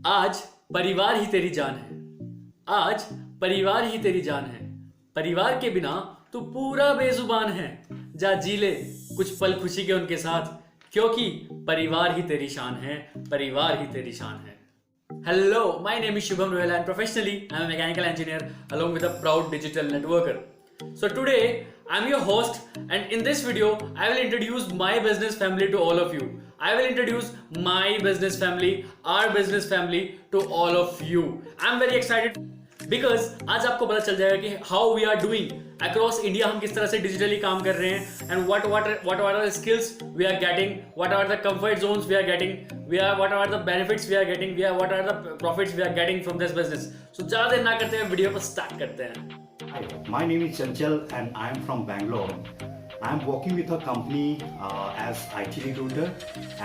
आज परिवार ही तेरी जान है। आज परिवार ही तेरी जान है। परिवार के बिना तू पूरा बेजुबान है। जा जी ले कुछ पल खुशी के उनके साथ, क्योंकि परिवार ही तेरी शान है। परिवार ही तेरी शान है। Hello, my name is Shubham Rohela and professionally I am a mechanical engineer along with a proud digital networker. So today I am your host, and in this video I will introduce my business family to all of you. I will introduce my business family, our business family to all of you. I am very excited because आज आपको पता चल जाएगा कि how we are doing across India, हम किस तरह से digitally काम कर रहे हैं, and what are the skills we are getting, what are the comfort zones we are getting, what are the benefits we are getting, what are the profits we are getting from this business. So ज़्यादा देर ना करते हुए video को start करते हैं. Hi, my name is Chanchal and I am from Bangalore. I am working with a company as IT recruiter,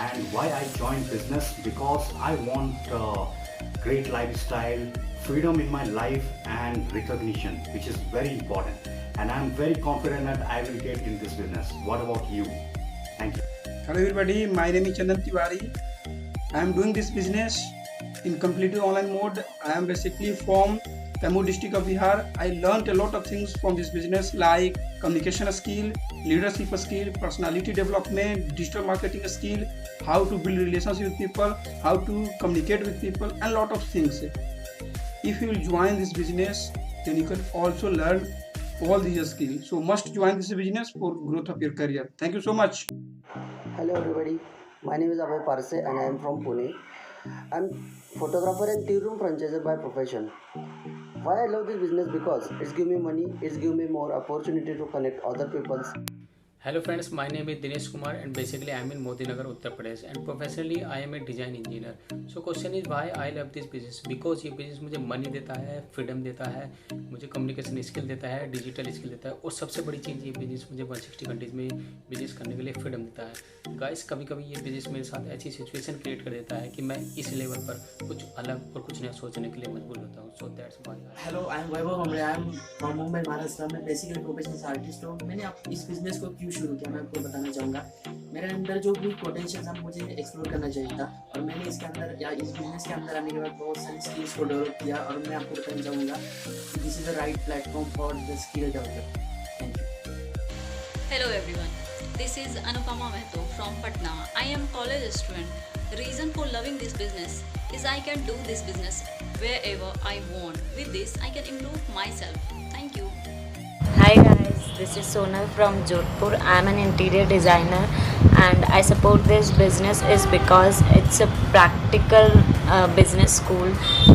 and why I joined business because I want great lifestyle, freedom in my life and recognition, which is very important, and I am very confident that I will get in this business. What about you? Thank you. Hello everybody, my name is Chandan Tiwari. I am doing this business in completely online mode. I am basically from Kaimur district of Bihar. I learned a lot of things from this business like communication skill, leadership skill, personality development, digital marketing skill, how to build relations with people, how to communicate with people, and a lot of things. If you will join this business, then you can also learn all these skills. So must join this business for growth of your career. Thank you so much. Hello everybody, my name is Abhay Parse and I am from Pune. I am photographer and tea room franchisor by profession. Why I love this business? Because it's give me money, it's give me more opportunity to connect other people. Hello friends, my name is Dinesh Kumar and basically I am in Modi Nagar, Uttar Pradesh, and professionally I am a design engineer. So question is why I love this business? Because ये business मुझे money देता है, freedom देता है, मुझे communication skill देता है, digital skill देता है, और सबसे बड़ी चीज़ ये business मुझे 160 कंट्रीज में business करने के लिए freedom देता है. Guys, कभी कभी ये business मेरे साथ ऐसी situation create कर देता है कि मैं इस level पर कुछ अलग और कुछ नया सोचने के लिए मजबूर होता हूँ. So that's why. Hello, I am Vaibhav Hamre. I am from Mumbai, Maharashtra. मैं basically professional artist हूँ. मैंने आप इस business को क्यों शुरू किया मैं आपको बताना चाहूँगा. मेरे अंदर जो भी पोटेंशियल था मुझे एक्सप्लोर करना चाहिए था, और मैंने इसके अंदर या इस बिजनेस के अंदर आने के बाद बहुत सारी स्किल्स को डेवलप किया, और मैं आपको बताना चाहूँगा this is the right platform for the skill development. Thank you. Hello everyone, this is Anupama Mehto from Patna. I am college student. The reason for loving this business is I can do this business wherever I want. With this I can improve myself. Thank you. Hi guys, this is Sonal from Jodhpur. I am an interior designer and I support this business is because it's a practical business school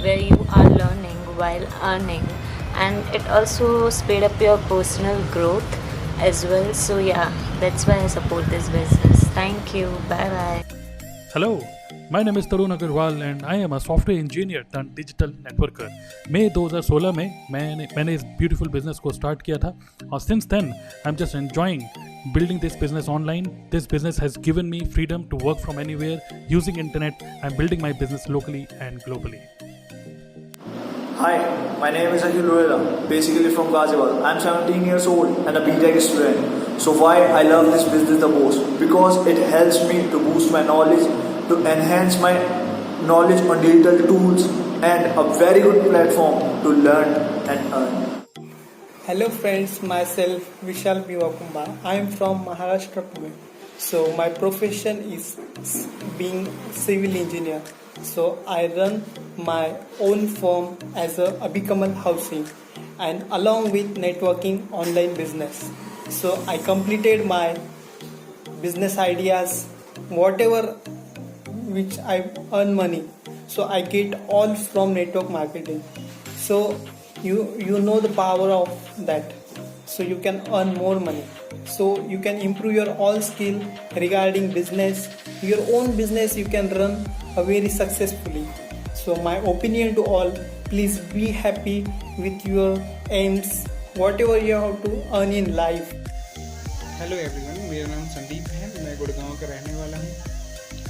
where you are learning while earning, and it also speed up your personal growth as well. So yeah, that's why I support this business. Thank you. Bye bye. Hello, my name is Tarun Agarwal and I am a software engineer turned digital networker. मई 2016 में मैंने इस beautiful business को start किया था, और since then I'm just enjoying building this business online. This business has given me freedom to work from anywhere using internet. I'm building my business locally and globally. Hi, my name is Akhil Rohela, basically from Ghaziabad. I'm 17 years old and a BTech student. So why I love this business the most? Because it helps me to boost my knowledge, to enhance my knowledge on digital tools, and a very good platform to learn and earn. Hello friends, myself Vishal Biwakumba. I am from Maharashtra, Pune. So my profession is being civil engineer. So I run my own firm as a Abhikamal Housing, and along with networking online business. So I completed my business ideas, whatever which I earn money. So I get all from network marketing. So you know the power of that. So you can earn more money. So you can improve your all skill regarding business. Your own business you can run very successfully. So my opinion to all, please be happy with your aims, whatever you have to earn in life. Hello everyone, मेरा नाम संदीप है. मैं गुड़गांव का रहने वाला हूँ.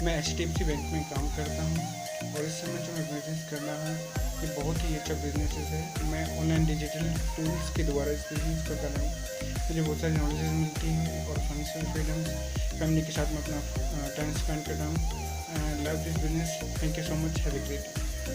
मैं HDFC bank में काम करता हूँ, और इस समय जो मैं बिजनेस कर रहा हूँ ये बहुत ही अच्छा बिजनेस है. मैं ऑनलाइन डिजिटल टूल्स के द्वारा इस बिजनेस को कर रहा हूँ. मुझे बहुत सारी नॉलेज मिलती है और फाइनेंशियल फ्रीडम, फैमिली के साथ मैं अपना टाइम स्पेंड कर रहा हूँ. Love this business. Thank you so much. Have a great day.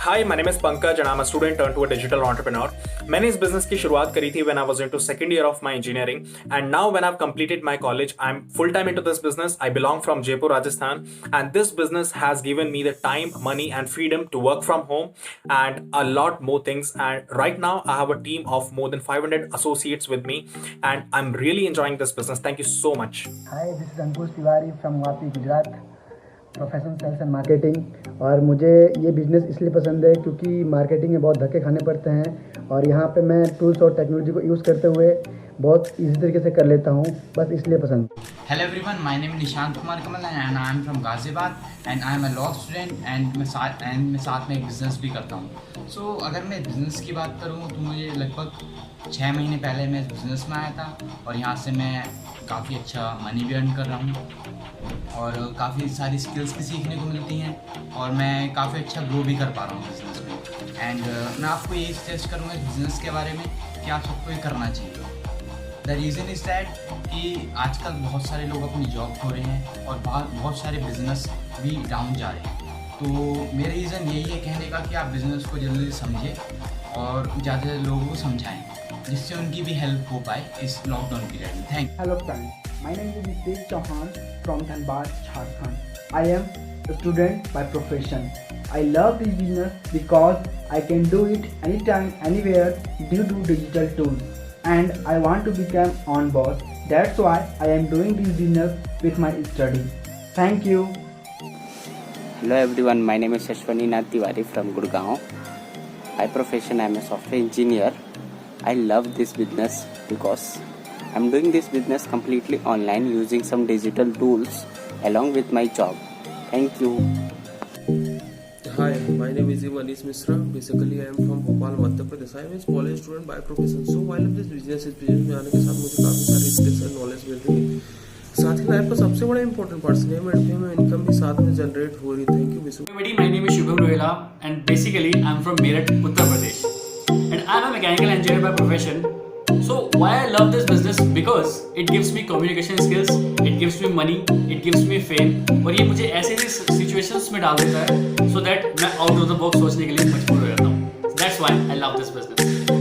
Hi, my name is Pankaj and I'm a student turned to a digital entrepreneur. मैंने इस बिजनेस की शुरुआत करी थी when I was into second year of my engineering, and now when I've completed my college, I'm full time into this business. I belong from Jaipur, Rajasthan, and this business has given me the time, money, and freedom to work from home and a lot more things. And right now, I have a team of more than 500 associates with me, and I'm really enjoying this business. Thank you so much. Hi, this is Ankush Tiwari from Vapi, Gujarat. Professional sales and marketing. और मुझे ये business इसलिए पसंद है क्योंकि marketing में बहुत धक्के खाने पड़ते हैं और यहाँ पे मैं टूल्स और टेक्नोलॉजी को यूज़ करते हुए बहुत इजी तरीके से कर लेता हूँ, बस इसलिए पसंद। Hello everyone, my name Nishant Kumar Kamal and I am from Ghaziabad and I am a law student and मैं साथ में एक बिज़नेस भी करता हूँ। सो अगर मैं बिज़नेस की बात करूँ तो मुझे लगभग 6 महीने पहले मैं इस बिज़नेस में आया था और यहाँ से मैं काफ़ी अच्छा मनी भी अर्न कर रहा हूँ और काफ़ी सारी स्किल्स भी सीखने को मिलती हैं और मैं काफ़ी अच्छा ग्रो भी कर पा रहा हूँ बिज़नेस में। एंड मैं आपको यही सजेस्ट करूँगा इस बिज़नेस के बारे में कि आप सबको ये करना चाहिए। द रीज़न इज़ दैट कि आजकल बहुत सारे लोग अपनी जॉब खो रहे हैं और बहुत सारे बिज़नेस भी डाउन जा रहे हैं। तो मेरा रीज़न यही है कहने का कि आप बिज़नेस को जल्दी समझें और ज़्यादा लोगों को समझाएँ जिससे उनकी भी हेल्प हो पाए इस लॉकडाउन पीरियड में। Thank you. Hello friends, my name is Nitesh Chauhan from Dhanbad, Jharkhand. I am a student by profession. I love this business because I can do it anytime, anywhere due to digital tools, and I want to become on boss. That's why I am doing this business with my study. Thank you. Hello everyone, my name is Ashwani Nath Tiwari from Gurgaon. By profession I am a software engineer. I love this business because I am doing this business completely online using some digital tools along with my job. Thank you. Hi, my name is Manish Mishra. Basically, I am from Bhopal, Madhya Pradesh. I am a college student by profession. So while in this business, इस business में आने के साथ मुझे काफ़ी सारी skills और knowledge मिल रही है। साथ ही लाइफ का सबसे बड़ा important part name and fame income भी साथ में जनरेट हो रही। Thank you Vishu. My name is Shubham Rohela and basically I'm from Meerut, Uttar Pradesh, and I'm a mechanical engineer by profession. So why I love this business? Because it gives me communication skills, it gives me money, it gives me fame, और ये मुझे ऐसे situations में डाल देता है so that मैं out of the box सोचने के लिए मजबूर हो जाता हूँ. That's why I love this business.